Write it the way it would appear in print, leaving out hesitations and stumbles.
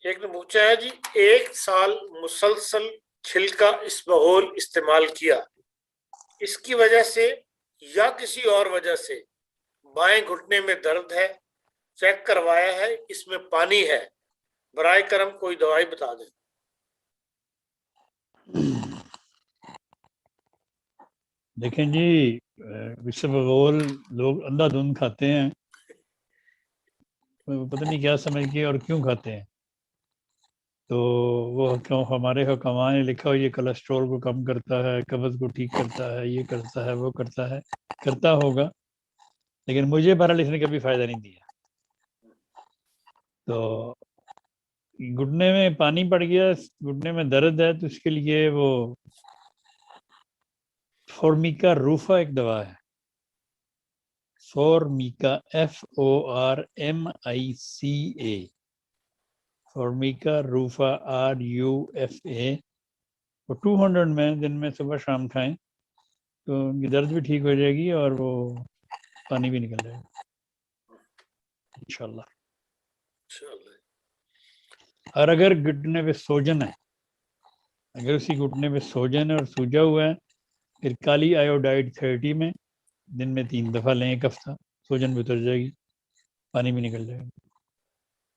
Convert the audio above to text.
ایک نے پوچھا ہے جی 1 سال مسلسل چھلکا اسبغول استعمال کیا، اس کی وجہ سے یا کسی اور وجہ سے بائیں گھٹنے میں درد ہے، چیک کروایا ہے، اس میں پانی ہے، برائے کرم کوئی دوائی بتا دیں۔ دیکھیں جی اسبغول لوگ اندھا دھند کھاتے ہیں، پتہ نہیں کیا سمجھ کے اور کیوں کھاتے ہیں، تو وہ ہمارے حکماء نے لکھا ہو یہ کولیسٹرول کو کم کرتا ہے، قبض کو ٹھیک کرتا ہے، یہ کرتا ہے وہ کرتا ہے، کرتا ہوگا، لیکن مجھے بہرحال اس نے کبھی فائدہ نہیں دیا۔ تو گھٹنے میں پانی پڑ گیا، گھٹنے میں درد ہے، تو اس کے لیے وہ فورمیکا روفا ایک دوا ہے، فورمیکا FORMICA، فورمیکا روفا RUFA، وہ 200 میں دن میں صبح شام کھائیں تو ان کی درد بھی ٹھیک ہو جائے گی اور وہ پانی بھی نکل جائے گا انشاءاللہ۔ اور اگر گھٹنے پہ سوجن ہے، اگر اسی گھٹنے پہ سوجن ہے اور سوجا ہوا ہے، پھر کالی آیوڈائڈ 30 میں دن میں 3 دفعہ لیں، ایک ہفتہ، سوجن بھی اتر جائے گی، پانی بھی نکل جائے گا۔